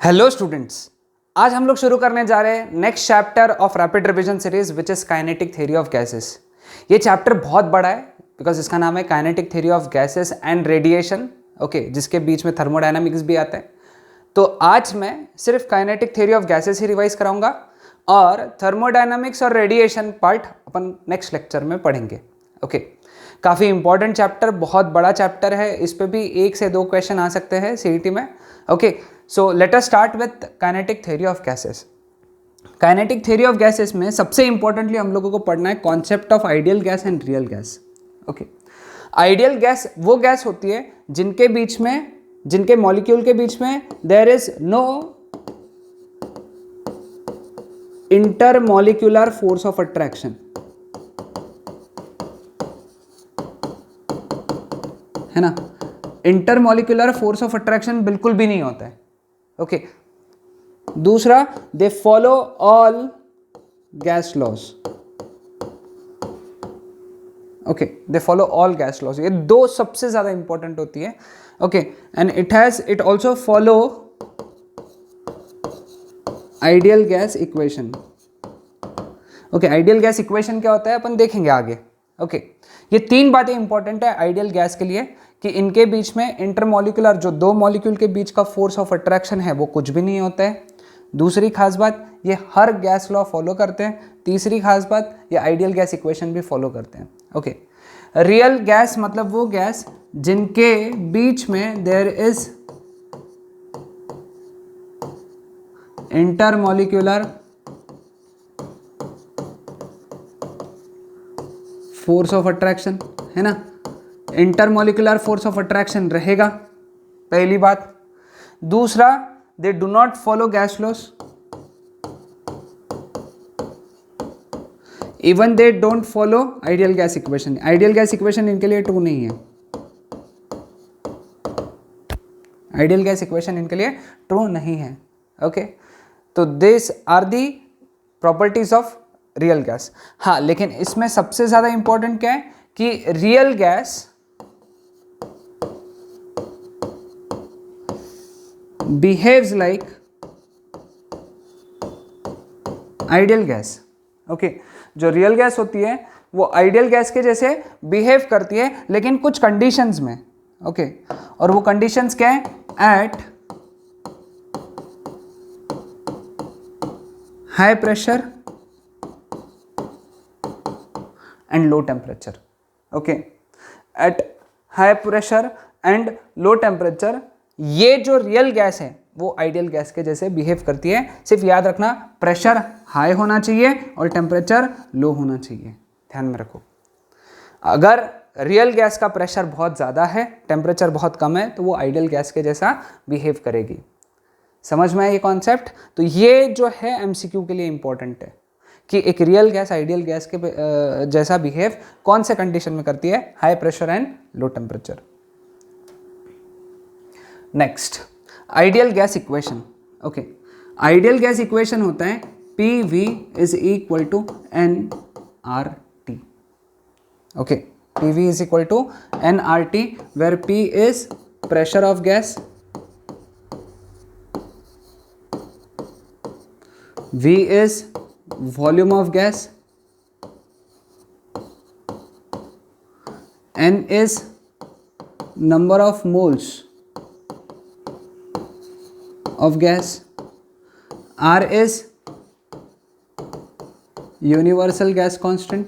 Hello students, आज हम लोग शुरू करने जा रहे हैं next chapter of rapid revision series which is kinetic theory of gases. ये चैप्टर बहुत बड़ा है बिकॉज इसका नाम है kinetic theory of gases and radiation, okay, जिसके बीच में थर्मोडायनामिक्स भी आता है। तो आज मैं सिर्फ kinetic theory of gases he revise कराऊंगा और थर्मोडायनामिक्स और रेडिएशन पार्ट अपन नेक्स्ट लेक्चर में पढ़ेंगे। ओके, काफ़ी इंपॉर्टेंट चैप्टर, बहुत बड़ा चैप्टर है, इस पे भी 1 से 2 क्वेश्चन आ सकते हैं सीईटी में। Okay, so let us start with kinetic theory of gases. Kinetic theory of gases में सबसे इंपॉर्टेंटली हम लोगों को पढ़ना है concept of ideal gas and real gas. Okay, ideal gas वो गैस होती है जिनके बीच में, जिनके मॉलिक्यूल के बीच में there is no intermolecular force of attraction, है ना। इंटरमॉलिक्यूलर फोर्स ऑफ अट्रैक्शन बिल्कुल भी नहीं होता है। ओके, दूसरा, they follow all gas laws. Okay, they follow all gas laws, ये 2 सबसे ज्यादा इंपॉर्टेंट होती है। Okay, and it also follow ideal gas equation. Okay, ideal gas equation क्या होता है अपन देखेंगे आगे। ओके, ये 3 बातें इंपॉर्टेंट है आइडियल गैस के लिए कि इनके बीच में इंटरमॉलिक्यूलर, जो 2 मॉलिक्यूल के बीच का फोर्स ऑफ अट्रैक्शन है वो कुछ भी नहीं होता है। दूसरी खास बात, ये हर गैस लॉ फॉलो करते हैं। तीसरी खास बात, ये आइडियल गैस इक्वेशन भी फॉलो करते हैं। ओके, रियल गैस मतलब वो गैस जिनके बीच में there is intermolecular force of attraction, है ना। इंटरमॉलिक्यूलर फोर्स ऑफ अट्रैक्शन रहेगा, पहली बात। दूसरा, they do not follow gas laws, even they don't follow ideal gas equation. Ideal gas equation इनके लिए ट्रू नहीं है। आइडियल गैस इक्वेशन इनके लिए ट्रू नहीं है। ओके, तो this are the properties of real gas. हाँ, लेकिन इसमें सबसे ज्यादा इंपॉर्टेंट क्या है कि real gas behaves like ideal gas. Okay, जो रियल गैस होती है वो आइडियल गैस के जैसे बिहेव करती है, लेकिन कुछ कंडीशंस में। ओके, और वो कंडीशंस क्या है? At high pressure and low temperature. Okay, at high pressure and low temperature ये जो रियल गैस है वो आइडियल गैस के जैसे बिहेव करती है। सिर्फ याद रखना, प्रेशर हाई होना चाहिए और टेम्परेचर लो होना चाहिए, ध्यान में रखो। अगर रियल गैस का प्रेशर बहुत ज़्यादा है, टेम्परेचर बहुत कम है, तो वो आइडियल गैस के जैसा बिहेव करेगी। समझ में आया ये कॉन्सेप्ट? तो ये जो है एमसीक्यू के लिए इंपॉर्टेंट है कि एक रियल गैस आइडियल गैस के जैसा बिहेव कौन से कंडीशन में करती है? High pressure and low temperature. Next, ideal gas equation. Okay, ideal gas equation होता है PV is equal to nRT। Okay, PV is equal to nRT where P is pressure of gas, V is volume of gas, N is number of moles of gas, R is universal gas constant,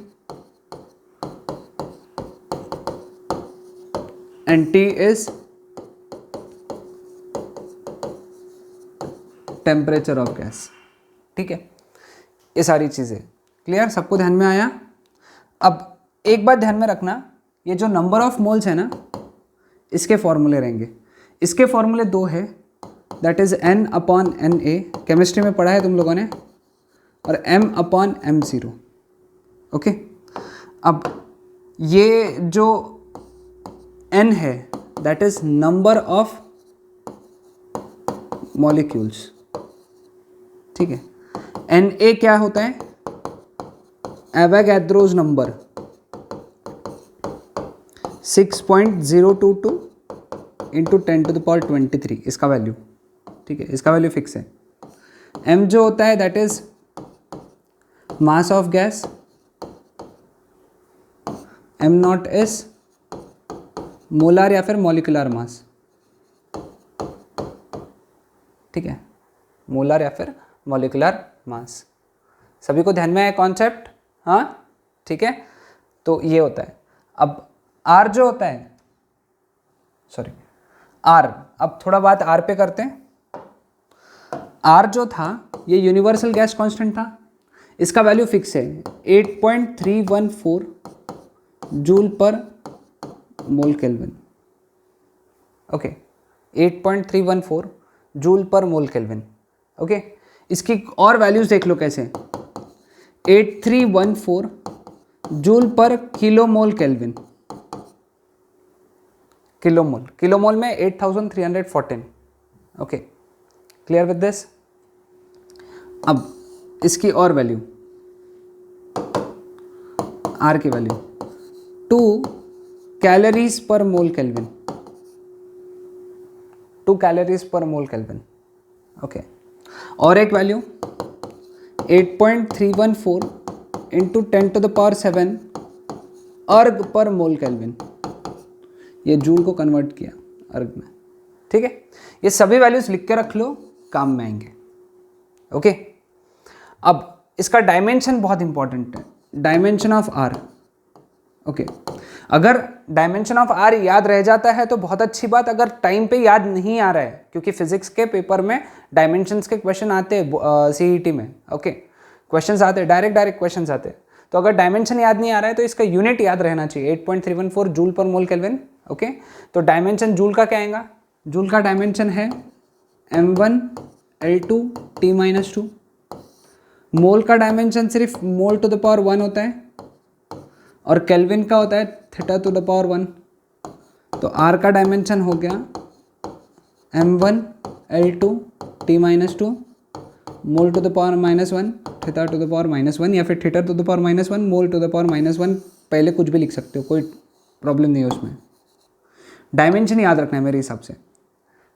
and T is temperature of gas। ठीक है, ये सारी चीज़ें clear, सबको ध्यान में आया? अब एक बात ध्यान में रखना, ये जो नंबर ऑफ मोल्स है ना, इसके फॉर्मूले रहेंगे। इसके फॉर्मूले 2 है, दैट इज N/Na, केमिस्ट्री में पढ़ा है तुम लोगों ने, और M/m0। ओके, अब ये जो N है that is number of molecules. ठीक है, Na क्या होता है? Avogadro's number 6.022 into 10 to the power 23 इसका वैल्यू। ठीक है, इसका वैल्यू फिक्स है। m जो होता है that is mass of gas, m not is molar या फिर मॉलिक्यूलर मास, ठीक है, मोलर या फिर मॉलिक्यूलर मास। सभी को ध्यान में आया कॉन्सेप्ट? हाँ, ठीक है। तो ये होता है। अब R जो होता है, सॉरी R, अब थोड़ा बात R पे करते हैं। R जो था ये यूनिवर्सल गैस कांस्टेंट था, इसका वैल्यू फिक्स है 8.314 जूल पर मोल केल्विन। ओके, 8.314 जूल पर मोल केल्विन। ओके, इसकी और वैल्यूज देख लो कैसे, 8314 जूल पर kilo mole kelvin. Kilomole, kilomole में 8314। Okay, clear with this? अब इसकी और वैल्यू, आर की वैल्यू 2 कैलोरीज पर मोल केल्विन, 2 कैलोरीज पर मोल केल्विन। ओके, और एक वैल्यू 8.314 इंटू 10⁻⁷ अर्ग पर मोल केल्विन। ये जूल को कन्वर्ट किया अर्ग में, ठीक है। ये सभी वैल्यूज लिख के रख लो, काम में आएंगे। ओके, अब इसका डायमेंशन बहुत इंपॉर्टेंट है, डायमेंशन ऑफ आर। ओके, अगर डायमेंशन ऑफ आर याद रह जाता है तो बहुत अच्छी बात, अगर टाइम पे याद नहीं आ रहा है, क्योंकि फिजिक्स के पेपर में डायमेंशंस के क्वेश्चन आते हैं सीईटी में। ओके, क्वेश्चंस आते हैं, डायरेक्ट क्वेश्चंस आते हैं। तो अगर डायमेंशन याद नहीं आ रहा है तो इसका यूनिट याद रहना चाहिए, 8.314 जूल पर मोल केल्विन। ओके, तो डायमेंशन जूल का क्या आएगा? जूल का डायमेंशन है m1L2T-2। मोल का डायमेंशन सिर्फ मोल टू द पावर 1 होता है, और केल्विन का होता है θ⁴ तो r का डायमेंशन हो गया m1L2T-2 mole to the power -1 θ⁻⁻1 या फिर θ⁻⁻1 मोल टू द पावर -1। पहले कुछ भी लिख सकते हो, कोई प्रॉब्लम नहीं है उसमें। डायमेंशन याद रखना है मेरे हिसाब से।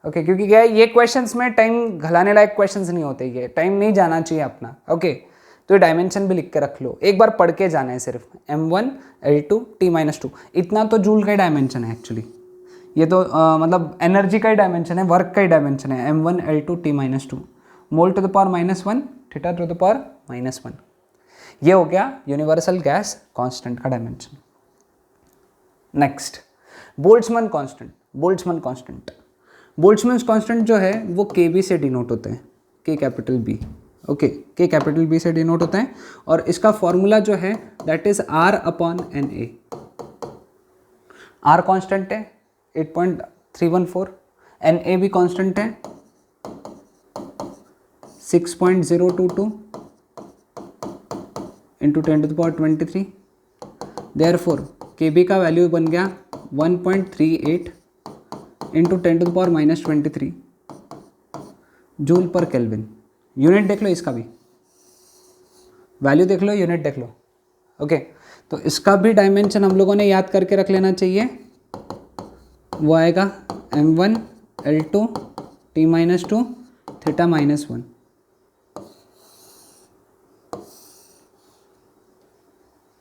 ओके, क्योंकि क्या है, ये क्वेश्चंस में टाइम घलाने लायक क्वेश्चंस नहीं होते, ये टाइम नहीं जाना चाहिए अपना। ओके, तो ये डायमेंशन भी लिख के रख लो, एक बार पढ़ के जाना है सिर्फ, m1L2T-2। इतना तो जूल का ही डायमेंशन है एक्चुअली, ये तो मतलब एनर्जी का ही डायमेंशन है, वर्क का ही डायमेंशन है, m1L2T-2 mole to the power -1 θ⁻⁻1। ये हो गया यूनिवर्सल गैस कांस्टेंट का dimension. Next, Boltzmann constant. Boltzmann constant, Boltzmann constant जो है वो KB से डिनोट होते हैं, K capital B। Okay, K capital B से डिनोट होता है, और इसका फॉर्मूला जो है that is R/NA। R constant है 8.314, NA भी कांस्टेंट है 6.022 इंटू 10⁻23। देयरफॉर KB का वैल्यू बन गया 1.38 इंटू 10⁻⁻23 जूल पर केल्विन। यूनिट देख लो, इसका भी वैल्यू देख लो, यूनिट देख लो। ओके, तो इसका भी डायमेंशन हम लोगों ने याद करके रख लेना चाहिए, वो आएगा m1L2T-2 θ-1।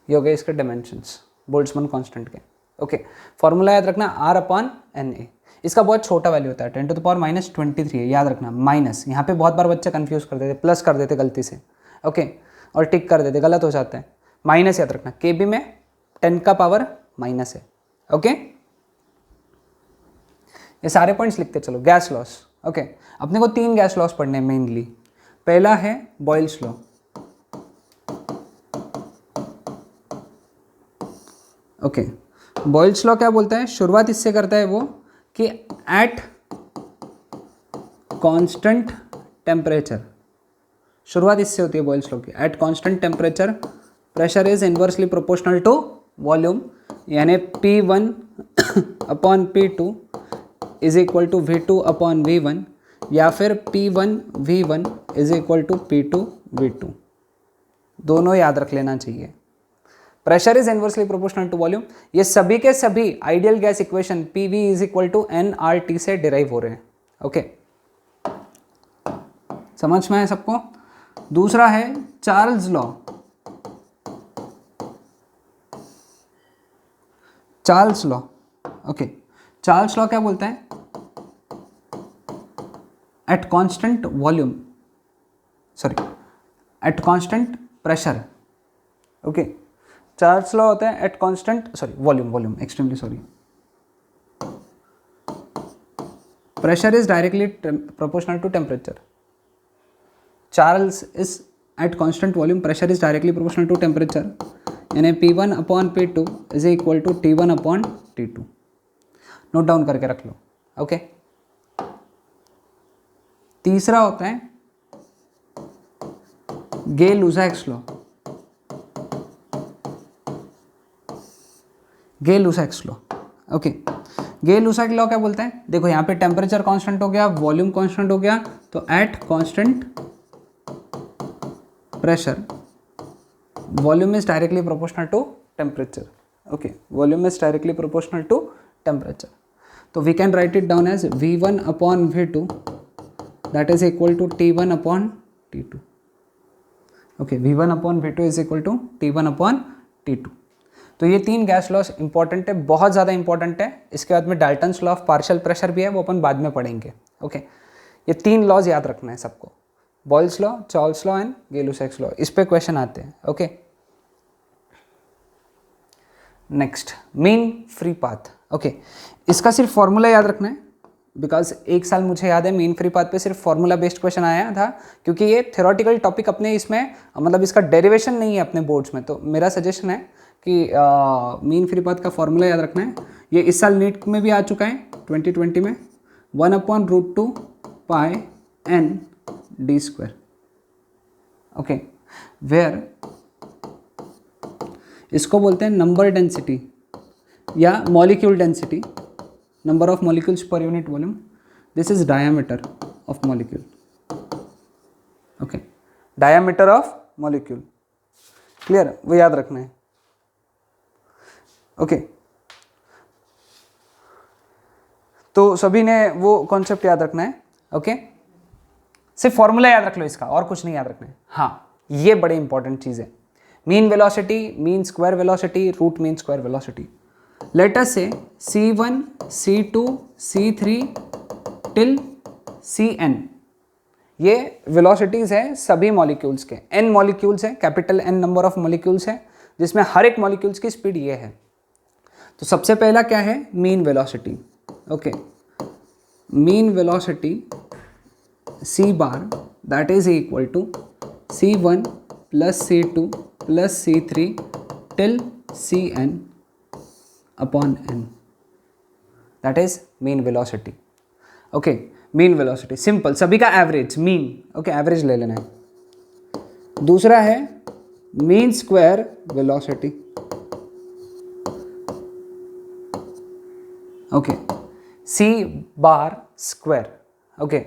ये हो गए इसके डायमेंशंस बोल्ट्जमैन कांस्टेंट के। ओके, फॉर्मूला याद रखना R/NA। इसका बहुत छोटा वैल्यू होता है, 10⁻23 है, याद रखना। माइनस, यहाँ पे बहुत बार बच्चे कंफ्यूज कर देते, प्लस कर देते गलती से। ओके, और टिक कर देते, गलत हो जाता है। माइनस याद रखना, KB में 10 का पावर माइनस है। ओके, ये सारे पॉइंट्स लिखते चलो। Gas laws. ओके, अपने को 3 गैस लॉस पढ़ने हैं मेनली। पहला है Boyle's law. Okay, Boyle's law क्या बोलता है? शुरुआत इससे करता है वो कि एट कांस्टेंट टेम्परेचर, शुरुआत इससे होती है बॉयल्स लॉ की। At constant temperature pressure is inversely proportional to volume, यानी P1/P2 is equal to V2/V1, या फिर P1V1 is equal to P2V2। दोनों याद रख लेना चाहिए। Pressure is inversely proportional to volume, ये सभी के सभी ideal gas equation PV is equal to nRT से डिराइव हो रहे हैं। ओके, समझ में है सबको? दूसरा है Charles law. Charles law, okay, Charles law क्या बोलता है? At constant volume, sorry at constant pressure, okay, Charles law होता है at constant, sorry volume, extremely sorry, pressure is directly proportional to temperature. Charles is at constant volume, pressure is directly proportional to temperature, यानी P1 upon P2 is equal to T1 upon T2। Note down करके रख लो, okay. तीसरा होता है Gay-Lussac's law. गे-लुसाक्स law, okay. गे-लुसाक्स law क्या बोलता है? देखो यहाँ पे टेम्परेचर कांस्टेंट हो गया, वॉल्यूम कांस्टेंट हो गया, तो at constant pressure volume is directly proportional to temperature, okay, volume is directly proportional to temperature. तो we can write it down as V1 upon V2 that is equal to T1 upon T2, okay, V1 upon V2 is equal to T1 upon T2। तो ये तीन gas laws important है, बहुत ज़्यादा important है। इसके बाद में Dalton's law of partial pressure भी है, वो अपन बाद में पढ़ेंगे, ओके। ये तीन लॉज याद रखना है सबको, Boyle's law, Charles law and Gay-Lussac's law. इस पे क्वेश्चन आते हैं, okay. Next, mean free path, okay. इसका सिर्फ फॉर्मूला याद रखना है, बिकॉज एक साल मुझे याद है मीन फ्री पाथ पे सिर्फ फॉर्मूला बेस्ड क्वेश्चन आया था, क्योंकि ये थ्योरेटिकल टॉपिक अपने इसमें मतलब इसका डेरिवेशन नहीं है अपने बोर्ड्स में। तो मेरा सजेशन है कि मीन फ्री पाथ का फॉर्मूला याद रखना है। ये इस साल नीट में भी आ चुका है 2020 में, 1/√2 पाई n d², ओके, वेयर इसको बोलते हैं नंबर डेंसिटी या molecule density, number of molecules per unit volume, this is diameter of molecule, okay, diameter of molecule, clear? वो याद रखना है, ओके। तो सभी ने वो कॉन्सेप्ट याद रखना है, ओके। सिर्फ फॉर्मूला याद रख लो इसका, और कुछ नहीं याद रखना है। हाँ, ये बड़े इंपॉर्टेंट चीज़ है, mean velocity, mean square velocity, root mean square velocity. Let us से C1, C2, C3 till Cn, ये वेलोसिटीज़ है सभी मॉलिक्यूल्स के। n मॉलिक्यूल्स हैं, capital N number of molecules हैं, जिसमें हर एक मॉलिक्यूल्स की स्पीड ये है। तो सबसे पहला क्या है? Mean velocity, okay. Mean velocity C bar that is equal to C1 plus C2 plus C3 till Cn upon n, that is mean velocity, okay, mean velocity simple, सभी का एवरेज मीन, ओके, एवरेज ले लेना है। दूसरा है mean square velocity, okay, C bar square, okay.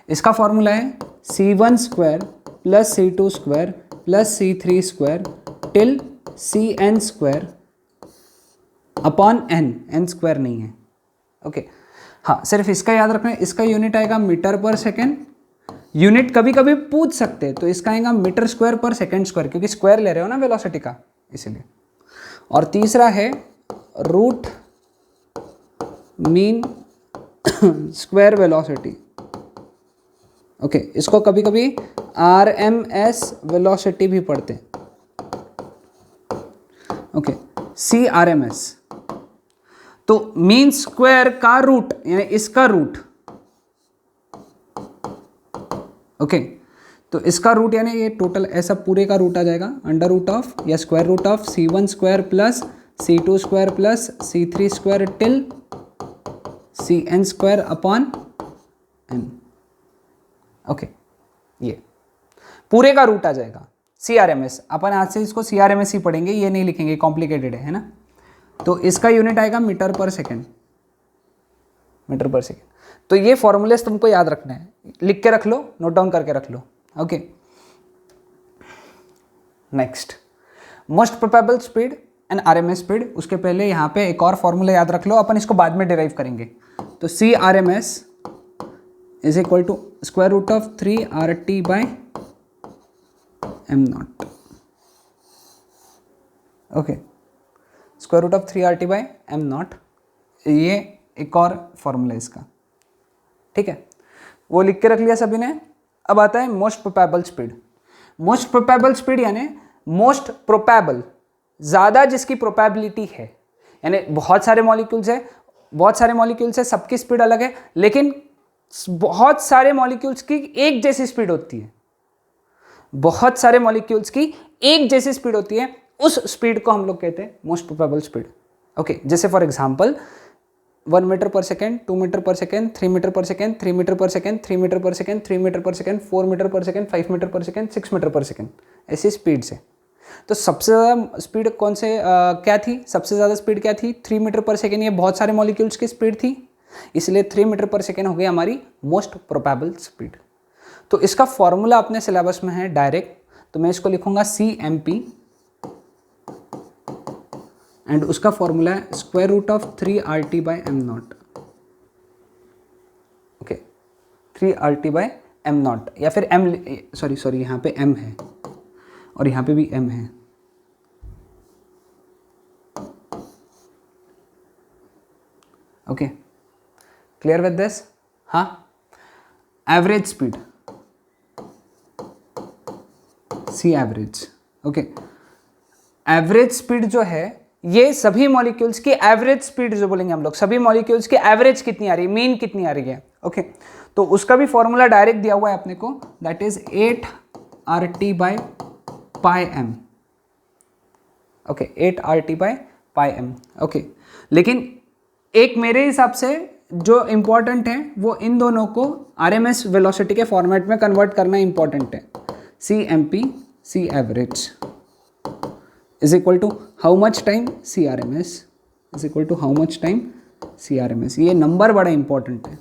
इसका formula है C1 square plus C2 square plus C3 square till Cn square upon n square नहीं है, ओके। हाँ, सिर्फ इसका याद रखना है, इसका यूनिट आएगा मीटर पर सेकेंड। यूनिट कभी कभी पूछ सकते हैं, तो इसका आएगा मीटर स्क्वायर पर सेकेंड स्क्वायर, क्योंकि स्क्वायर ले रहे हो ना वेलोसिटी का, इसीलिए। और तीसरा है root mean square velocity, okay. इसको कभी कभी RMS वेलोसिटी भी पढ़ते हैं, ओके, CRMS। तो मीन स्क्वायर का रूट यानी इसका रूट, ओके, तो इसका रूट यानी ये टोटल ऐसा पूरे का रूट आ जाएगा अंडर रूट ऑफ या square root of C1 square plus C2 square plus C3 square till Cn square upon n, okay. ये पूरे का रूट आ जाएगा CRMS। अपन आज से इसको CRMS ही पढ़ेंगे, ये नहीं लिखेंगे, कॉम्प्लिकेटेड है ना। तो इसका यूनिट आएगा मीटर पर सेकेंड, मीटर पर सेकेंड। तो ये फॉर्मूलेस तुमको याद रखना है, लिख के रख लो, नोट डाउन करके रख लो, okay. Next, most probable speed and RMS speed. उसके पहले यहाँ पे एक और फॉर्मूला याद रख लो, अपन इसको बाद में डिराइव करेंगे। तो CRMS is equal to square root of 3RT by m naught. Okay, square root of 3RT by m naught, ये एक और फॉर्मूला इसका, ठीक है, वो लिख के रख लिया सभी ने। अब आता है most probable speed. Most probable speed यानी मोस्ट प्रोबेबल, ज़्यादा जिसकी प्रोबेबिलिटी है, यानी बहुत सारे मॉलिक्यूल्स है, बहुत सारे मॉलिक्यूल्स है, सबकी स्पीड अलग है, लेकिन बहुत सारे मॉलिक्यूल्स की एक जैसी स्पीड होती है, बहुत सारे मॉलिक्यूल्स की एक जैसी स्पीड होती है, उस स्पीड को हम लोग कहते हैं मोस्ट प्रोबेबल स्पीड। ओके, जैसे फॉर एग्जांपल 1 मीटर पर सेकेंड, 2 मीटर पर सेकेंड, 3 मीटर पर सेकेंड, 3 मीटर पर सेकेंड, 3 मीटर पर सेकेंड, 3 मीटर पर सेकेंड, 4 मीटर पर सेकेंड, 5 मीटर पर सेकेंड, 6 मीटर पर सेकेंड, ऐसी स्पीड से। तो सबसे ज़्यादा स्पीड कौन से क्या थी, सबसे ज़्यादा स्पीड क्या थी, 3 मीटर पर सेकेंड, ये बहुत सारे मॉलिक्यूल्स की स्पीड थी, इसलिए 3 मीटर पर सेकेंड हो गई हमारी मोस्ट प्रोबेबल स्पीड। तो इसका फॉर्मूला अपने सिलेबस में है डायरेक्ट, तो मैं इसको लिखूंगा CMP, एंड उसका फॉर्मूला है square root of 3RT by m naught. Okay, 3RT by m naught, या फिर m, सॉरी यहाँ पे m है और यहाँ पे भी m है। Okay, clear with this? हाँ, average speed, C average. Okay, average speed जो है ये सभी मॉलिक्यूल्स की एवरेज स्पीड जो बोलेंगे हम लोग, सभी मॉलिक्यूल्स की एवरेज कितनी आ रही है, मीन कितनी आ रही है। ओके, तो उसका भी फॉर्मूला डायरेक्ट दिया हुआ है अपने को, that is 8RT by pi m। Okay, 8RT by pi m। Okay, लेकिन एक मेरे हिसाब से जो इंपॉर्टेंट है वो इन दोनों को RMS वेलोसिटी के फॉर्मेट में कन्वर्ट करना इंपॉर्टेंट है। CMP, C average is equal to how much time, CRMS is equal to how much time, CRMS। ये नंबर बड़ा इंपॉर्टेंट है,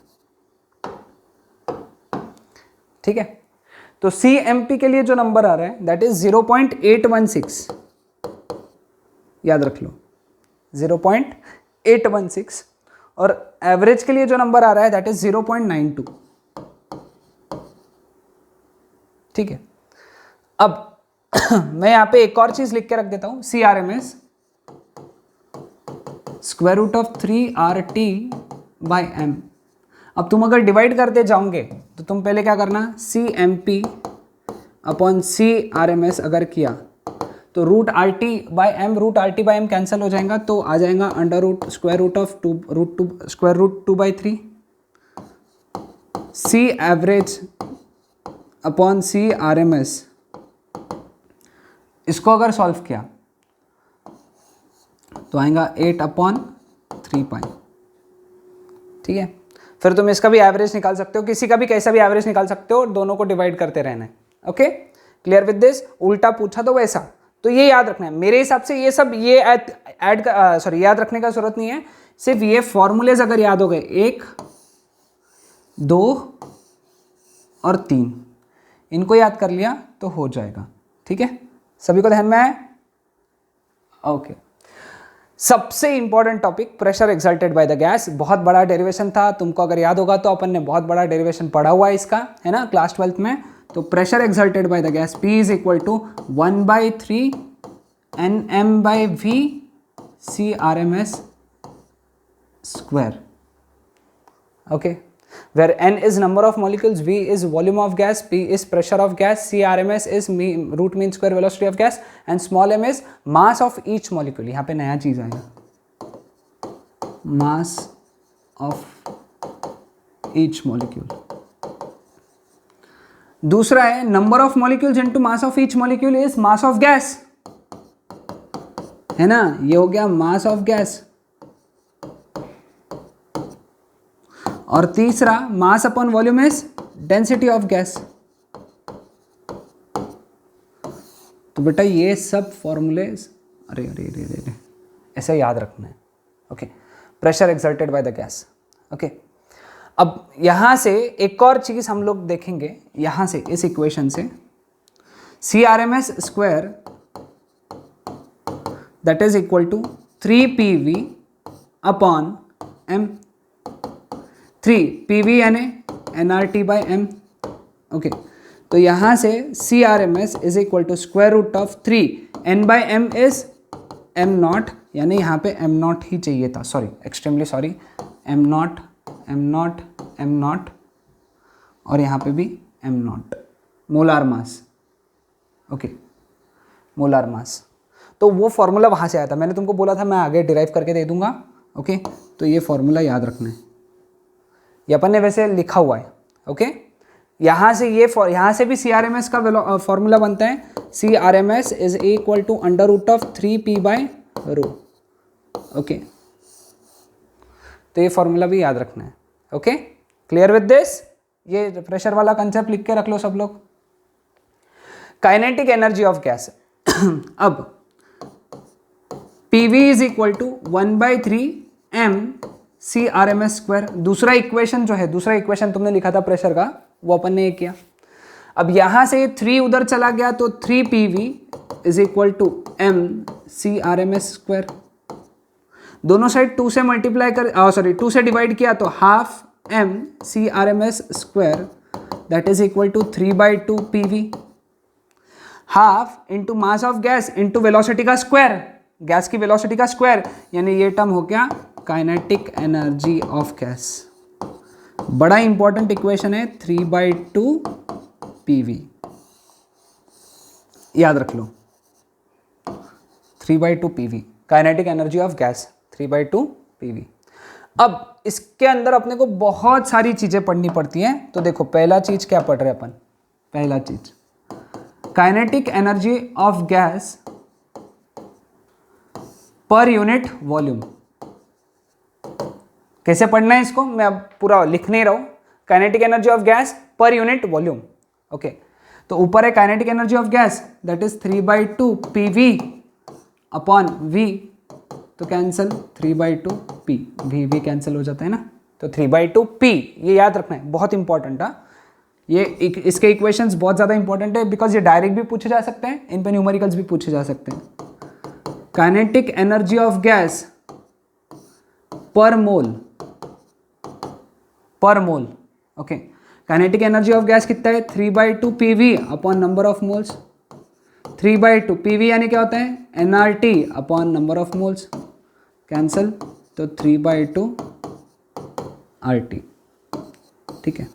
ठीक है। तो CMP के लिए जो नंबर आ रहा है दैट इज 0.816, याद रख लो 0.816, और एवरेज के लिए जो नंबर आ रहा है दैट इज 0.92, ठीक है। अब मैं यहां पे एक और चीज लिख के रख देता हूं, CRMS square root of 3RT by m। अब तुम अगर डिवाइड करते जाओगे तो तुम पहले क्या करना, CMP अपॉन CRMS अगर किया तो root RT by m cancel हो जाएगा, तो आ जाएगा under root square root of 2 square root 2/3 C average upon CRMS। इसको अगर सॉल्व किया तो आएगा 8/3 पाई, ठीक है। फिर तुम इसका भी एवरेज निकाल सकते हो, किसी का भी कैसा भी एवरेज निकाल सकते हो, और दोनों को डिवाइड करते रहना है। Okay, clear with this? उल्टा पूछा तो वैसा, तो ये याद रखना है। मेरे हिसाब से ये सब ये याद रखने का जरूरत नहीं है, सिर्फ ये फॉर्मूलेज अगर याद हो गए 1, 2 और 3, इनको याद कर लिया तो हो जाएगा, ठीक है। सभी को ध्यान में आए? ओके, सबसे important topic pressure exerted by the gas. बहुत बड़ा डेरिवेशन था, तुमको अगर याद होगा तो अपन ने बहुत बड़ा डेरिवेशन पढ़ा हुआ है इसका, है ना, क्लास 12th में। तो pressure exerted by the gas P is equal to 1/3 Nm/V CRMS square. Okay, where n is number of molecules, V is volume of gas, P is pressure of gas, CRMS is root mean square velocity of gas, and small m is mass of each molecule। यहाँ पे नया चीज आएगा, mass of each molecule। दूसरा है number of molecules into mass of each molecule is mass of gas, है ना, ये हो गया mass of gas। और तीसरा mass upon volume is density of gas. तो बेटा ये सब फॉर्मूलेज अरे अरे अरे अरे ऐसे याद रखना है। Okay, pressure exerted by the gas. Okay, अब यहां से एक और चीज हम लोग देखेंगे, यहां से इस इक्वेशन से CRMS square that is equal to 3PV upon m। 3 PV यानी nRT/m। ओके, तो यहाँ से CRMS is equal to square root of 3 n/m is m0, यानी यहाँ पे m0 ही चाहिए था, sorry, extremely sorry, m0 m0 m0 और यहाँ पे भी m0, molar mass. Okay, molar mass. तो वो फॉर्मूला वहाँ से आया था, मैंने तुमको बोला था मैं आगे डिराइव करके दे दूंगा। ओके, तो ये फॉर्मूला याद रखना है, ये अपन ने वैसे लिखा हुआ है। ओके, यहाँ से यहाँ से भी CRMS का फॉर्मूला बनता है, CRMS is equal to under root of 3p/ρ। Okay, तो ये फॉर्मूला भी याद रखना है। Okay, clear with this? ये प्रेशर वाला कंसेप्ट लिख के रख लो सब लोग। काइनेटिक एनर्जी ऑफ गैस अब PV is equal to 1/3 m CRMS square. दूसरा इक्वेशन जो है, दूसरा इक्वेशन तुमने लिखा था प्रेशर का, वो अपन ने ये किया। अब यहां से 3 उधर चला गया तो 3PV is equal to m CRMS square. दोनों साइड 2 से मल्टीप्लाई कर, सॉरी 2 से डिवाइड किया तो half m CRMS square that is equal to 3/2 PV। Half into mass of gas into velocity का स्क्वायर, गैस की वेलोसिटी का स्क्वायर, यानी ये टर्म हो गया काइनेटिक एनर्जी ऑफ गैस। बड़ा इंपॉर्टेंट इक्वेशन है 3/2 PV, याद रख लो। 3/2 PV kinetic energy of gas, 3/2 PV। अब इसके अंदर अपने को बहुत सारी चीजें पढ़नी पड़ती हैं। तो देखो, पहला चीज क्या पढ़ रहे हैं अपन? पहला चीज kinetic energy of gas per unit volume. कैसे पढ़ना है इसको, मैं अब पूरा लिख नहीं रहा हूं। Kinetic energy of gas per unit volume. Okay, तो ऊपर है kinetic energy of gas that is 3/2 PV upon V, तो कैंसिल 3/2 P, V कैंसिल हो जाता है ना, तो 3/2 P। ये याद रखना है, बहुत इंपॉर्टेंट है ये। इसके इक्वेशंस बहुत ज़्यादा इंपॉर्टेंट है बिकॉज ये डायरेक्ट भी पूछे जा सकते हैं, इन पे न्यूमेरिकल्स भी पूछे जा सकते हैं। Kinetic energy of gas per mole, per mole. Okay, kinetic energy of gas कितना है? 3/2 PV upon number of moles. 3/2 PV यानी क्या होता है? nRT upon number of moles, cancel, तो 3/2 RT। ठीक है,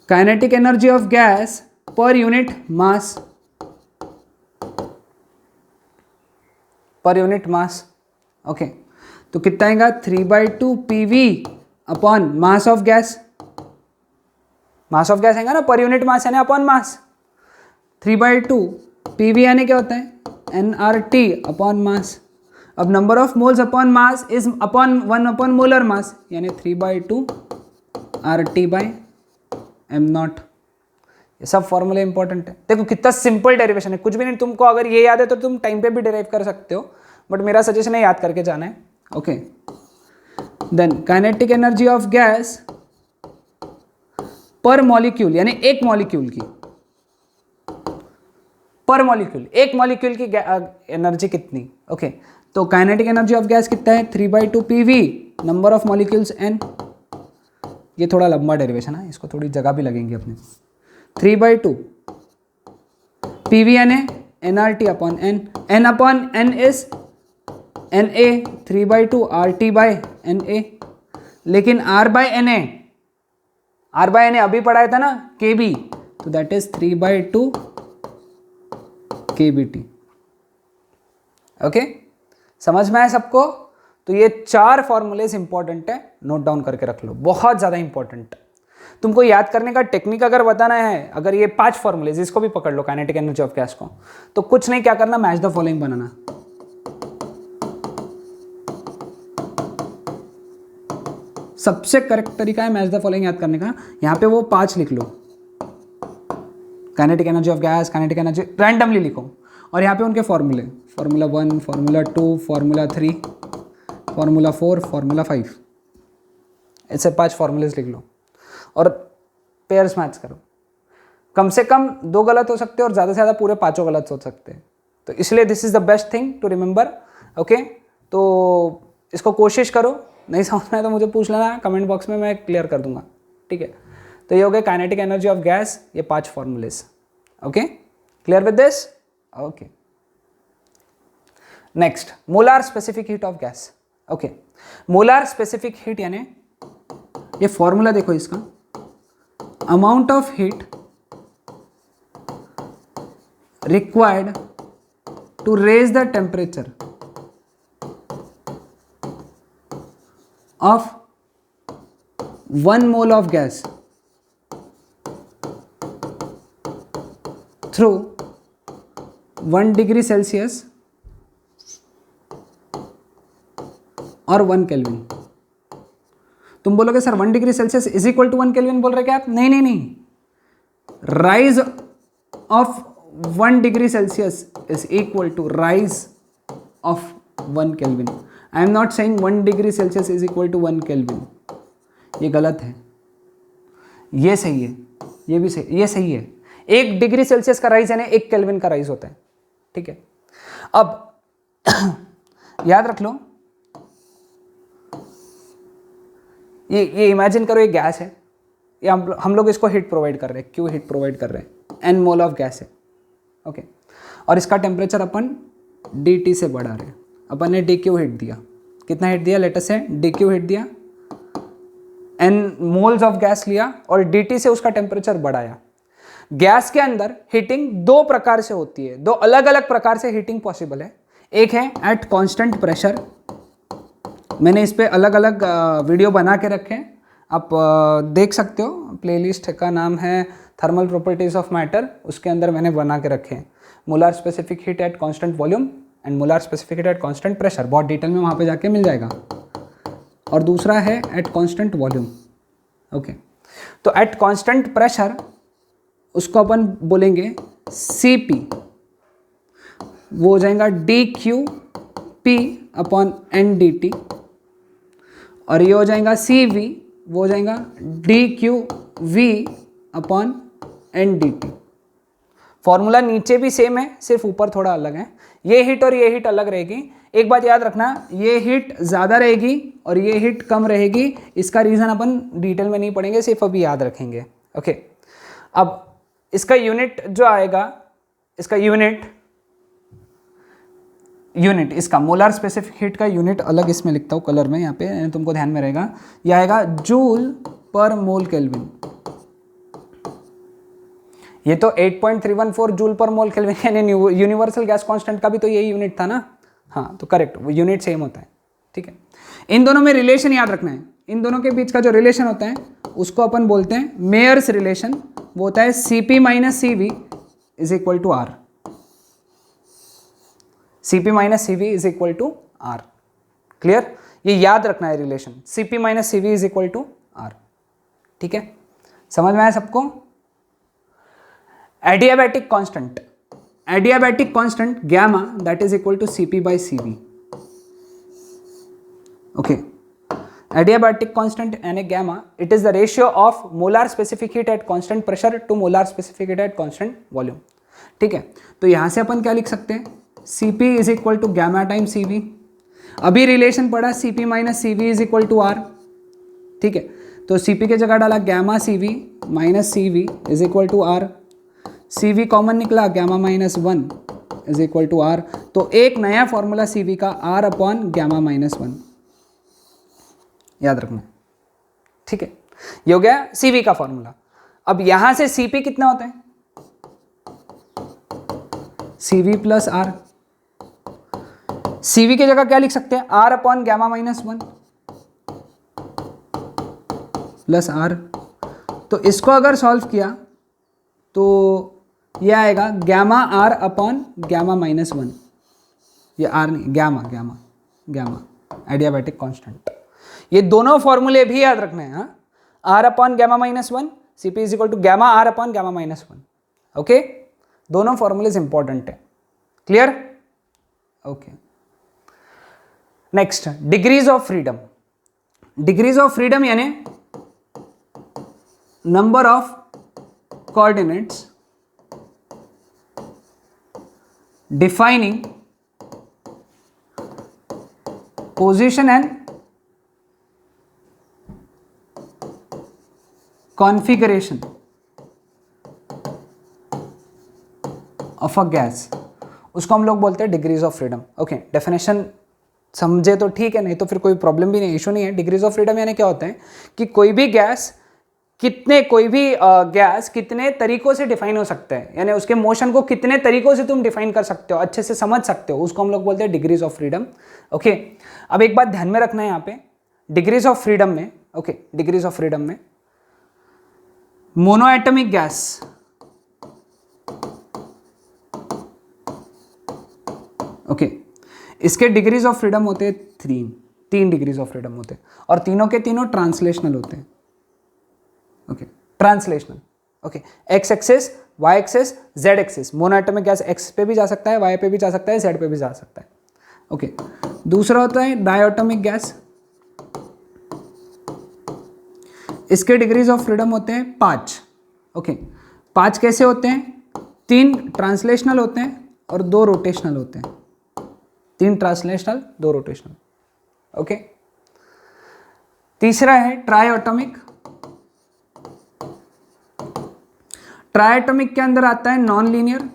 kinetic energy of gas per unit mass, per unit mass. Okay, तो कितना आएगा? 3/2 PV upon mass of gas. Mass of gas आएगा ना, पर यूनिट मास यानी अपॉन मास। 3/2 PV यानी क्या होता है? nRT upon mass. अब number of moles upon mass is upon 1 upon molar mass, यानी 3/2 RT/m0। ये सब फॉर्मूले इंपॉर्टेंट है। देखो कितना सिंपल डेरिवेशन है, कुछ भी नहीं। तुमको अगर ये याद है तो तुम टाइम पे भी डेराइव कर सकते हो, बट मेरा सजेशन है याद करके जाना है। Okay, then kinetic energy of gas per molecule, यानी एक मॉलिक्यूल की, पर मॉलिक्यूल, एक मॉलिक्यूल की एनर्जी कितनी? ओके, तो काइनेटिक एनर्जी ऑफ गैस कितना है? 3/2 PV, number of molecules n। ये थोड़ा लंबा डेरिवेशन है, इसको थोड़ी जगह भी लगेंगी अपने। 3/2 PV यानी nRT upon n, n upon n is Na, 3/2 RT/Na। लेकिन R/Na, R/Na अभी पढ़ाया था ना, kb, तो दैट इज 3/2 kBT। ओके, समझ में आया सबको? तो ये 4 फॉर्मूलेज इंपॉर्टेंट है, नोट डाउन करके रख लो, बहुत ज़्यादा इंपॉर्टेंट। तुमको याद करने का टेक्निक अगर बताना है, अगर ये 5 फॉर्मूलेज, इसको भी पकड़ लो, काइनेटिक एनर्जी ऑफ गैस को, तो कुछ नहीं, क्या करना, मैच द फॉलोइंग बनाना। सबसे करेक्ट तरीका है मैच द फॉलोइंग याद करने का। यहाँ पे वो 5 लिख लो, kinetic energy of gas, kinetic energy, randomly लिखो, और यहाँ पे उनके फॉर्मूले, formula 1, formula 2, formula 3, formula 4, formula 5, ऐसे 5 फॉर्मूलेज लिख लो और पेयर्स मैच करो। कम से कम 2 गलत हो सकते हैं और ज़्यादा से ज़्यादा पूरे 5 गलत हो सकते हैं, तो इसलिए this is the best thing to remember. Okay, तो इसको कोशिश करो नहीं समझ में आया तो मुझे पूछ लेना कमेंट बॉक्स में, मैं क्लियर कर दूंगा, ठीक है। तो ये हो गया काइनेटिक एनर्जी ऑफ गैस, ये 5 formulas. Okay, clear with this? Okay, next molar specific heat of gas. Okay, molar specific heat यानी ये फॉर्मूला देखो इसका, amount of heat required to raise the temperature of 1 mole of gas through 1 degree Celsius और 1 kelvin. तुम बोलोगे sir 1 degree Celsius is equal to 1 kelvin बोल रहे क्या आप? नहीं नहीं नहीं, rise of 1 degree Celsius is equal to rise of 1 kelvin. I am not saying 1 degree Celsius is equal to 1 kelvin, ये गलत है, ये सही है, ये भी सही, ये सही है। 1 डिग्री सेल्सियस का राइज यानी 1 केल्विन का राइज होता है, ठीक है। अब याद रख लो, ये इमेजिन करो एक गैस है, ये हम लोग इसको हीट प्रोवाइड कर रहे हैं, क्यों हीट प्रोवाइड कर रहे हैं? n मोल ऑफ गैस है, ओके, और इसका टेम्परेचर अपन dt से बढ़ा रहे हैं। अपन ने dq हीट दिया, कितना हीट दिया? लेटर से dq हीट दिया, n मोल्स ऑफ गैस लिया और dt से उसका टेम्परेचर बढ़ाया। गैस के अंदर हीटिंग 2 प्रकार से होती है, 2 अलग अलग प्रकार से हीटिंग पॉसिबल है। एक है एट कांस्टेंट प्रेशर, मैंने इस पे अलग अलग वीडियो बना के रखे हैं, आप देख सकते हो, प्लेलिस्ट का नाम है थर्मल प्रॉपर्टीज ऑफ मैटर, उसके अंदर मैंने बना के रखे हैं molar specific heat at constant volume and molar specific heat at constant pressure, बहुत डिटेल में वहाँ पे जाके मिल जाएगा। और दूसरा है एट कांस्टेंट वॉल्यूम, ओके। तो एट कांस्टेंट प्रेशर उसको अपन बोलेंगे Cp, वो हो जाएगा dQp अपॉन NDT, और ये हो जाएगा Cv, वो हो जाएगा dQv अपॉन NDT। फॉर्मूला नीचे भी सेम है, सिर्फ ऊपर थोड़ा अलग है। ये हीट और ये हीट अलग रहेगी। एक बात याद रखना, ये हीट ज़्यादा रहेगी और ये हीट कम रहेगी। इसका रीज़न अपन डिटेल में नहीं पढ़ेंगे, सिर्फ अभी याद रखेंगे, ओके। अब इसका यूनिट जो आएगा, इसका यूनिट इसका मोलार स्पेसिफिक हीट का यूनिट अलग इसमें लिखता हूँ कलर में, यहाँ पे तुमको ध्यान में रहेगा, यह आएगा जूल पर मोल केल्विन। ये तो 8.314 जूल पर मोल केल्विन, यानी यूनिवर्सल गैस कांस्टेंट का भी तो यही यूनिट था ना। हाँ, तो करेक्ट, वो यूनिट सेम होता है, ठीक है। इन दोनों में रिलेशन याद रखना है, इन दोनों के बीच का जो रिलेशन होता है उसको अपन बोलते हैं मेयर्स रिलेशन। वो होता है Cp minus Cv is equal to R. Cp minus Cv is equal to R, clear? ये याद रखना है relation, Cp minus Cv is equal to R, ठीक है। समझ में आया सबको? Adiabatic constant gamma that is equal to Cp by Cv, okay. Adiabatic constant यानी gamma, it is the ratio of molar specific heat at constant pressure to molar specific heat at constant volume, ठीक है। तो यहाँ से अपन क्या लिख सकते हैं? Cp is equal to gamma time Cv। अभी रिलेशन पड़ा Cp minus Cv is equal to R, ठीक है। तो Cp के जगह डाला gamma Cv minus Cv is equal to R. Cv common निकला, gamma minus 1 is equal to R. तो एक नया फॉर्मूला Cv का आर अपॉन गैमा माइनस 1 याद रखना, ठीक है। ये हो गया Cv का फॉर्मूला। अब यहां से Cp कितना होता है? Cv plus are. Cv की जगह क्या लिख सकते हैं? R upon gamma minus 1 plus R. तो इसको अगर सॉल्व किया तो ये आएगा gamma R upon gamma minus 1। ये आर नहीं, गैमा एडियाबैटिक कांस्टेंट। ये दोनों फॉर्मूले भी याद रखने हैं, हाँ। R upon gamma minus 1, Cp is equal to gamma R upon gamma minus 1, okay. दोनों फॉर्मूलेज इंपॉर्टेंट है, clear? Okay. Next, degrees of freedom. Degrees of freedom यानी number of coordinates defining position and configuration of a gas, उसको हम लोग बोलते हैं degrees of freedom. Okay, definition समझे तो ठीक है, नहीं तो फिर कोई प्रॉब्लम भी नहीं, इशू नहीं है। डिग्रीज ऑफ फ्रीडम यानी क्या होता है कि कोई भी गैस कितने तरीकों से डिफाइन हो सकता है, यानी उसके मोशन को कितने तरीकों से तुम डिफाइन कर सकते हो, अच्छे से समझ सकते हो, उसको हम लोग बोलते हैं डिग्रीज ऑफ फ्रीडम। ओके, अब एक बात ध्यान में रखना है यहाँ पे, डिग्रीज ऑफ फ्रीडम में, ओके, डिग्रीज ऑफ फ्रीडम में मोनोएटॉमिक गैस, ओके, इसके डिग्रीज ऑफ फ्रीडम होते हैं तीन डिग्रीज ऑफ फ्रीडम होते हैं, और तीनों के तीनों ट्रांसलेशनल होते हैं। Okay, translational. Okay, X axis, Y axis, Z axis. Monoatomic gas X पे भी जा सकता है, वाई पे भी जा सकता है, जेड पे भी जा सकता है। ओके, दूसरा होता है डायटोमिक गैस, इसके डिग्रीज ऑफ फ्रीडम होते हैं 5। ओके, 5 कैसे होते हैं? 3 ट्रांसलेशनल होते हैं और 2 रोटेशनल होते हैं। 3 ट्रांसलेशनल, 2 रोटेशनल। ओके, तीसरा है ट्राइएटॉमिक। ट्राइएटॉमिक के अंदर आता है नॉन लीनियर,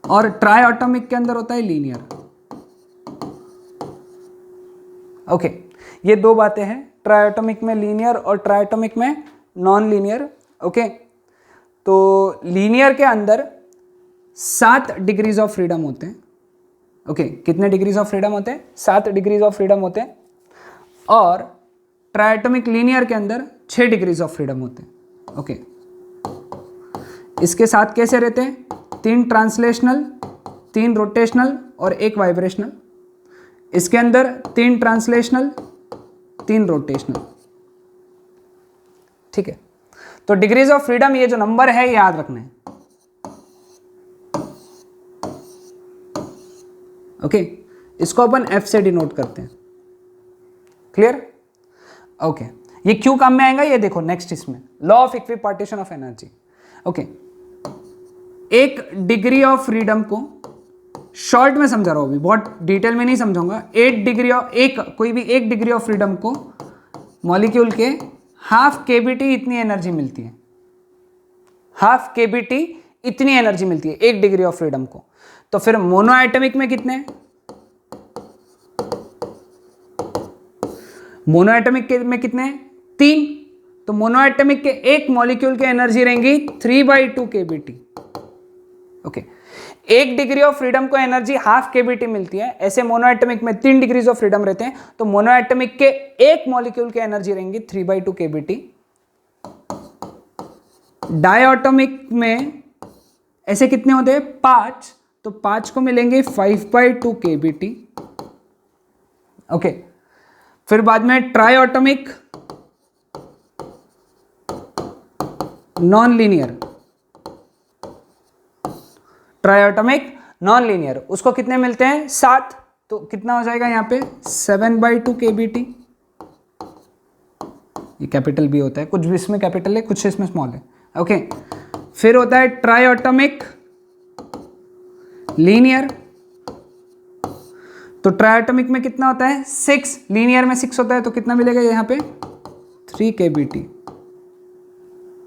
और ट्राइएटॉमिक के अंदर होता है लीनियर। ओके, ये 2 बातें हैं, ट्राइएटॉमिक में लीनियर और ट्राइएटॉमिक में नॉन लीनियर। ओके, तो लीनियर के अंदर 7 डिग्रीज ऑफ फ्रीडम होते हैं। ओके, कितने डिग्रीज ऑफ फ्रीडम होते हैं? 7 डिग्रीज ऑफ फ्रीडम होते हैं। और ट्राइएटॉमिक लीनियर के अंदर 6 डिग्रीज ऑफ फ्रीडम होते हैं। ओके, इसके साथ कैसे रहते हैं? 3 ट्रांसलेशनल, 3 रोटेशनल और 1 वाइब्रेशनल। इसके अंदर 3 ट्रांसलेशनल, 3 रोटेशनल। ठीक है, तो डिग्रीज ऑफ फ्रीडम ये जो नंबर है ये याद रखना है। ओके, इसको अपन F से डिनोट करते हैं। क्लियर? ओके, ये क्यों काम में आएगा ये देखो नेक्स्ट, इसमें law of equipartition of energy. Okay, एक डिग्री ऑफ फ्रीडम को शॉर्ट में समझा रहा हूं, अभी बहुत डिटेल में नहीं समझाऊंगा। 8 डिग्री ऑफ कोई भी 1 डिग्री ऑफ फ्रीडम को मॉलिक्यूल के हाफ केबीटी इतनी एनर्जी मिलती है। हाफ केबीटी इतनी एनर्जी मिलती है 1 डिग्री ऑफ फ्रीडम को। तो फिर मोनोएटॉमिक में कितने? मोनोएटॉमिक में कितने? 3। तो मोनोएटॉमिक के एक मॉलिक्यूल की एनर्जी रहेंगी 3/2 KBT. Okay, 1 degree of freedom को एनर्जी हाफ केबीटी मिलती है, ऐसे मोनोएटॉमिक में 3 डिग्रीज ऑफ फ्रीडम रहते हैं, तो मोनोएटॉमिक के एक मॉलिक्यूल की एनर्जी रहेंगी 3/2 केबीटी। डायटॉमिक में ऐसे कितने होते हैं? 5, तो 5 को मिलेंगे 5/2 केबीटी। ओके, फिर बाद में triatomic non linear, triatomic non linear, उसको कितने मिलते हैं? 7, तो कितना हो जाएगा यहाँ पे? 7/2 केबीटी। ये कैपिटल भी होता है, कुछ भी इसमें कैपिटल है, कुछ इसमें स्मॉल है। ओके, फिर होता है ट्राइएटॉमिक लीनियर, तो ट्राइएटॉमिक में कितना होता है? 6, लीनियर में 6 होता है, तो कितना मिलेगा यहाँ पे? 3 केबीटी।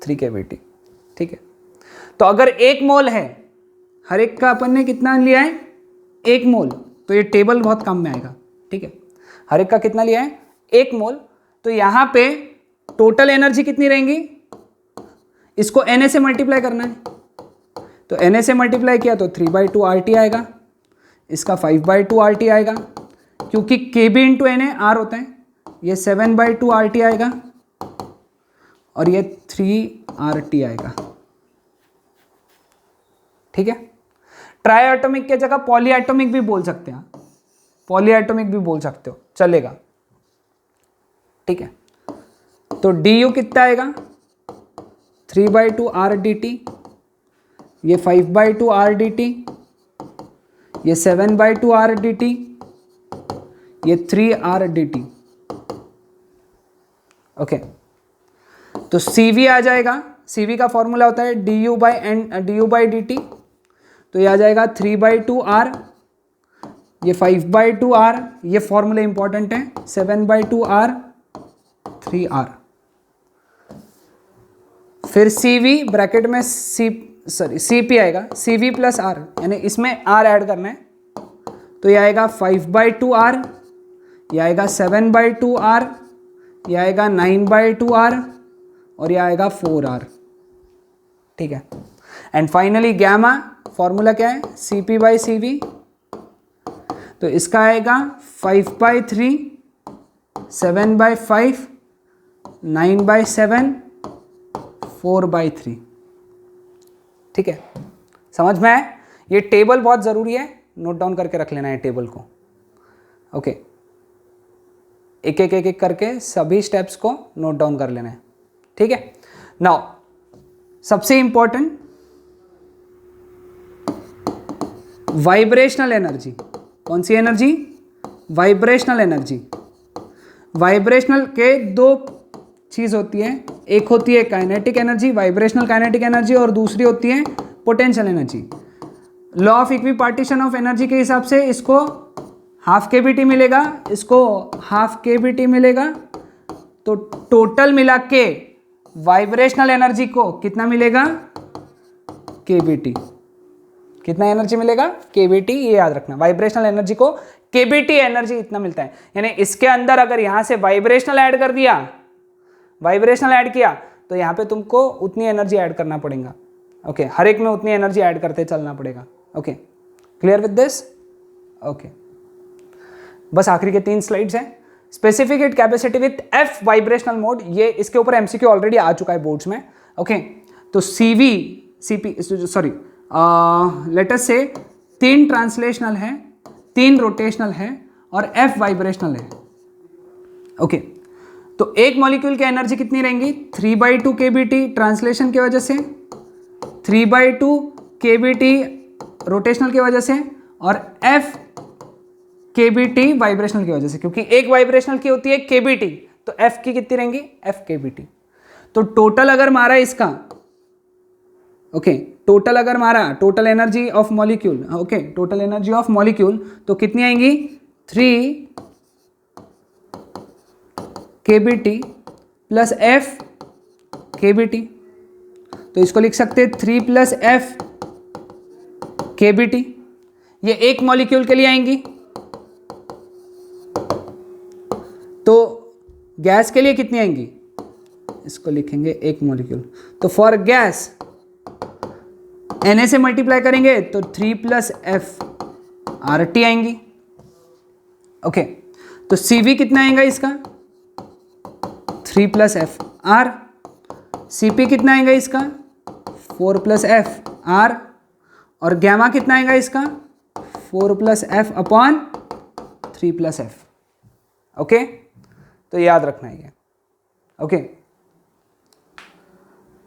3 केबीटी। ठीक है, तो अगर 1 मोल है, हर एक का अपन ने कितना लिया है? 1 मोल, तो ये टेबल बहुत काम में आएगा। ठीक है, हर एक का कितना लिया है? 1 मोल, तो यहाँ पे टोटल एनर्जी कितनी रहेंगी? इसको Na से मल्टीप्लाई करना है, तो Na से मल्टीप्लाई किया तो 3/2 RT आएगा, इसका 5/2 RT आएगा, क्योंकि Kb इंटू Na R होता है, ये 7/2 RT आएगा और ये 3 RT आएगा। ठीक है, ट्राइएटॉमिक के जगह पॉलीएटॉमिक भी बोल सकते हैं, पॉलीएटॉमिक भी बोल सकते हो, चलेगा। ठीक है, तो du कितना आएगा? 3/2 R dt, ये 5/2 R dt, ये 7/2 R dt, ये 3 R dt। ओके, तो CV आ जाएगा, CV का फॉर्मूला होता है du/dt, तो ये आ जाएगा 3/2 R, ये 5/2 R, ये फॉर्मूला इंपॉर्टेंट है, 7/2 R, 3R। फिर CV ब्रैकेट में CP आएगा, CV प्लस R, यानी इसमें R ऐड करना है, तो ये आएगा 5/2R, ये आएगा 7/2R, ये आएगा 9/2R और ये आएगा 4R। ठीक है। एंड फाइनली गैमा फॉर्मूला क्या है, CP/CV, तो इसका आएगा 5/3, 7/5, 9/7, 4/3। ठीक है, समझ में आए? ये टेबल बहुत ज़रूरी है, नोट डाउन करके रख लेना है टेबल को। ओके, एक एक एक एक करके सभी स्टेप्स को नोट डाउन कर लेना है। ठीक है। नाउ सबसे इंपॉर्टेंट, वाइब्रेशनल एनर्जी। कौन सी एनर्जी? Vibrational energy. वाइब्रेशनल के दो चीज होती है, एक होती है kinetic energy, vibrational kinetic energy, और दूसरी होती है potential energy. Law of equipartition of energy के हिसाब से इसको हाफ KBT मिलेगा, इसको हाफ KBT मिलेगा, तो टोटल मिला के वाइब्रेशनल एनर्जी को कितना मिलेगा, KBT। कितना एनर्जी मिलेगा, KBT, ये याद रखना। वाइब्रेशनल एनर्जी को KBT एनर्जी इतना मिलता है, यानी इसके अंदर अगर यहां से वाइब्रेशनल ऐड कर दिया, वाइब्रेशनल ऐड किया, तो यहां पे तुमको उतनी एनर्जी ऐड करना पड़ेगा। ओके, हर एक में उतनी एनर्जी ऐड करते चलना पड़ेगा। Okay, clear with this? Okay, बस आखिरी के 3 स्लाइड्स हैं। Specific heat capacity with F vibrational mode, ये इसके ऊपर MCQ ऑलरेडी आ चुका है बोर्ड्स में। ओके, तो लेट अस से 3 ट्रांसलेशनल है, 3 रोटेशनल है और F वाइब्रेशनल है। ओके, तो एक मॉलिक्यूल की एनर्जी कितनी रहेंगी, 3/2 KBT ट्रांसलेशन की वजह से, 3/2 KBT रोटेशनल की वजह से, और F KBT वाइब्रेशनल की वजह से, क्योंकि एक वाइब्रेशनल की होती है KBT, तो F की कितनी रहेंगी, F KBT। तो टोटल अगर मारा इसका, ओके, टोटल अगर मारा, total energy of molecule, okay, total energy of molecule तो कितनी आएंगी, 3 KBT प्लस F KBT। तो इसको लिख सकते हैं 3 + F KBT। ये एक मॉलिक्यूल के लिए आएंगी। तो गैस के लिए कितनी आएंगी, इसको लिखेंगे एक मॉलिक्यूल, तो फॉर गैस Na से मल्टीप्लाई करेंगे तो 3 + F RT आएंगी। ओके, तो CV कितना आएगा इसका, 3 + F R। CP कितना आएगा इसका, 4 + F R। और गैमा कितना आएगा इसका, 4 + F अपॉन 3 + F। ओके, तो याद रखना है ये। Okay,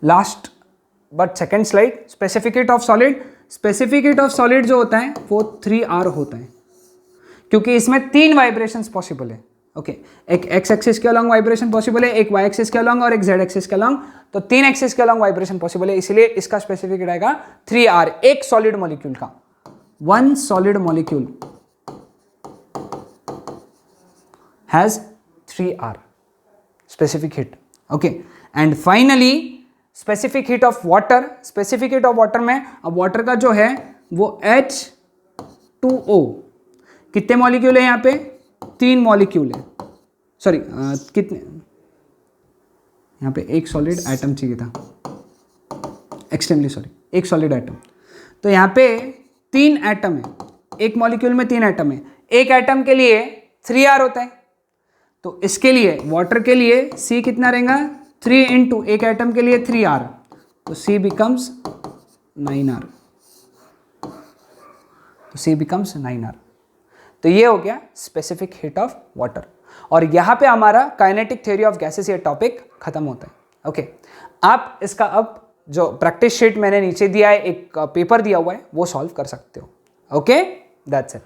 last but second slide, specific heat of solid. Specific heat of solid जो होता है वो 3R होता है, क्योंकि इसमें 3 वाइब्रेशंस पॉसिबल है। ओके, एक एक्स एक्सिस के अलॉन्ग वाइब्रेशन पॉसिबल है, एक वाई एक्सिस के अलॉन्ग और एक जेड एक्सिस के अलॉन्ग, तो 3 एक्सिस के अलॉन्ग वाइब्रेशन पॉसिबल है, इसलिए इसका स्पेसिफिक हीट आएगा 3R। एक सॉलिड मॉलिक्यूल का, 1 solid molecule has 3R specific heat. Okay, and finally specific heat of water. Specific heat of water में, अब वाटर का जो है वो H2O, कितने मॉलिक्यूल है यहाँ पे, 3 मॉलिक्यूल है, सॉरी कितने, यहाँ पे एक सॉलिड एटम चाहिए था, एक्सट्रीमली सॉरी, एक सॉलिड एटम। तो यहाँ पे 3 एटम है, एक मॉलिक्यूल में 3 एटम है, एक एटम के लिए 3R होता है। तो इसके लिए वाटर के लिए C कितना रहेगा, 3 × एक एटम के लिए 3R, तो C बिकम्स 9R। तो C बिकम्स 9R। तो ये हो गया स्पेसिफिक हीट ऑफ वाटर, और यहां पे हमारा काइनेटिक थ्योरी ऑफ गैसेस ये टॉपिक खत्म होता है। ओके, आप इसका अब जो प्रैक्टिस शीट मैंने नीचे दिया है, एक पेपर दिया हुआ है, वो सॉल्व कर सकते हो। Okay, that's it.